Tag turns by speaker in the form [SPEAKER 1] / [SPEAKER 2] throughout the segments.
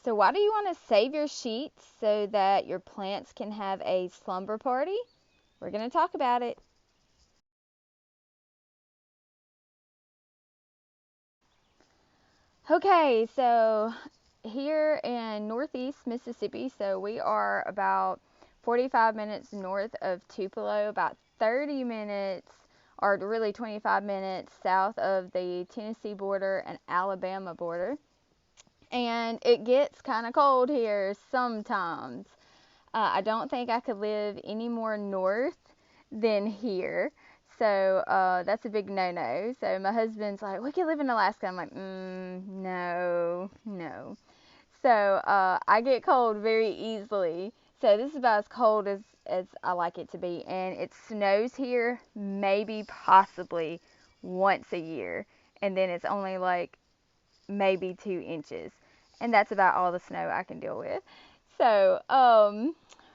[SPEAKER 1] So why do you want to save your sheets so that your plants can have a slumber party? We're going to talk about it. Okay, so here in northeast Mississippi, so we are about 45 minutes north of Tupelo, about 30 minutes, or really 25 minutes south of the Tennessee border and Alabama border. And it gets kind of cold here sometimes. I don't think I could live any more north than here. So that's a big no-no. So my husband's like, we could live in Alaska. I'm like, no, no. So I get cold very easily. So this is about as cold as I like it to be. And it snows here maybe possibly once a year. And then it's only like maybe 2 inches. And that's about all the snow I can deal with. So,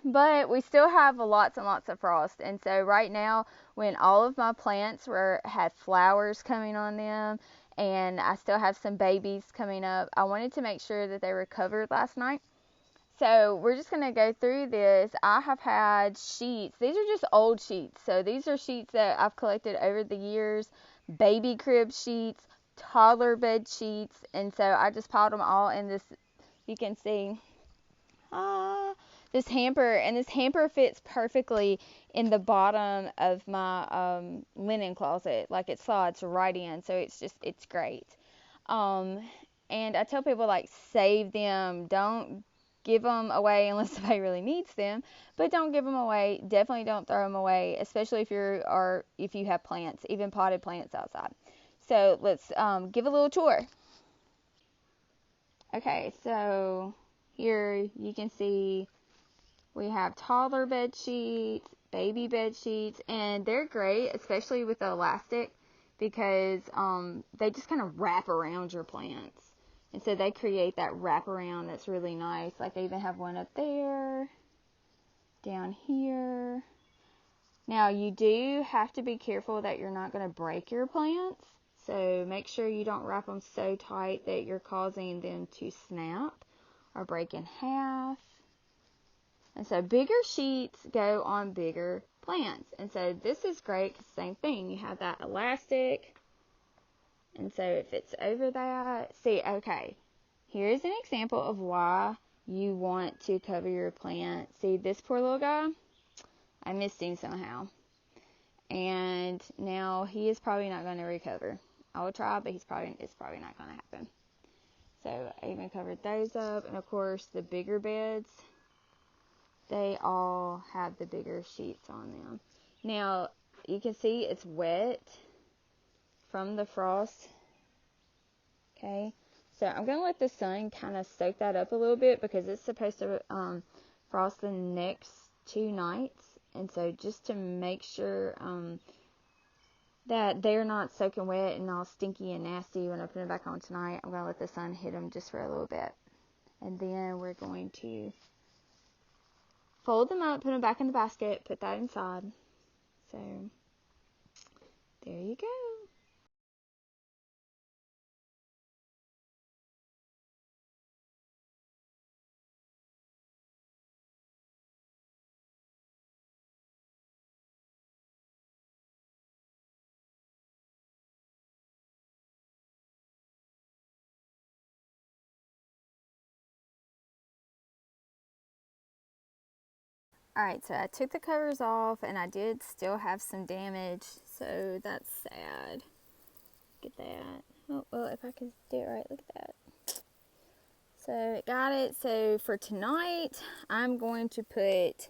[SPEAKER 1] but we still have lots and lots of frost. And so right now, when all of my plants had flowers coming on them, and I still have some babies coming up, I wanted to make sure that they were covered last night. So we're just going to go through this. I have had sheets. These are just old sheets. So these are sheets that I've collected over the years. Baby crib sheets, toddler bed sheets. And so I just piled them all in this, you can see, this hamper. And this hamper fits perfectly in the bottom of my linen closet. Like it slides right in. So it's great. Um, and I tell people, like, save them. Don't give them away unless somebody really needs them, but don't give them away. Definitely don't throw them away, especially if you have plants, even potted plants outside. So let's give a little tour. Okay, so here you can see we have toddler bed sheets, baby bed sheets, and they're great, especially with the elastic, because they just kind of wrap around your plants. And so they create that wraparound that's really nice. Like they even have one up there, down here. Now you do have to be careful that you're not going to break your plants. So make sure you don't wrap them so tight that you're causing them to snap or break in half. And so bigger sheets go on bigger plants. And so this is great because same thing. You have that elastic. And so it fits over that. See, okay, here's an example of why you want to cover your plant. See, this poor little guy, I missed him somehow. And now he is probably not going to recover. I will try, but it's probably not going to happen. So I even covered those up. And of course, the bigger beds, they all have the bigger sheets on them. Now, you can see it's wet from the frost. Okay, so I'm going to let the sun kind of soak that up a little bit because it's supposed to frost the next 2 nights. And so just to make sure that they're not soaking wet and all stinky and nasty when I put them back on tonight, I'm going to let the sun hit them just for a little bit. And then we're going to fold them up, put them back in the basket, put that inside. So there you go. Alright, so I took the covers off and I did still have some damage, so that's sad. Look at that. Oh, well, if I could do it right, look at that. So, got it. So, for tonight, I'm going to put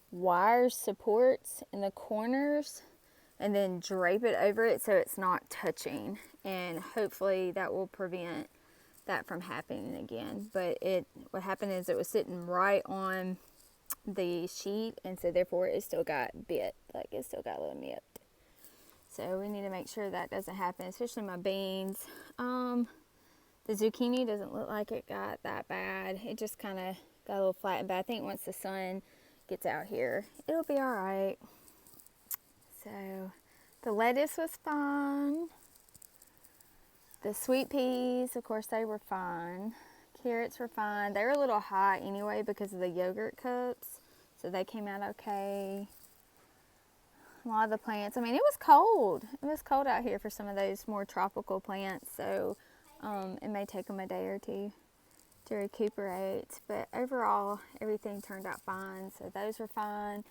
[SPEAKER 1] wire supports in the corners and then drape it over it so it's not touching. And hopefully that will prevent that from happening again. But what happened is it was sitting right on the sheet, and so therefore it still got bit. Like it still got a little nipped. So we need to make sure that doesn't happen, especially my beans. The zucchini doesn't look like it got that bad. It just kind of got a little flattened, but I think once the sun gets out here, it'll be all right. So the lettuce was fine. The sweet peas, of course, they were fine. Carrots were fine. They were a little high anyway because of the yogurt cups, so they came out okay. A lot of the plants, I mean, it was cold. It was cold out here for some of those more tropical plants, so it may take them a day or two to recuperate. But overall, everything turned out fine, so those were fine.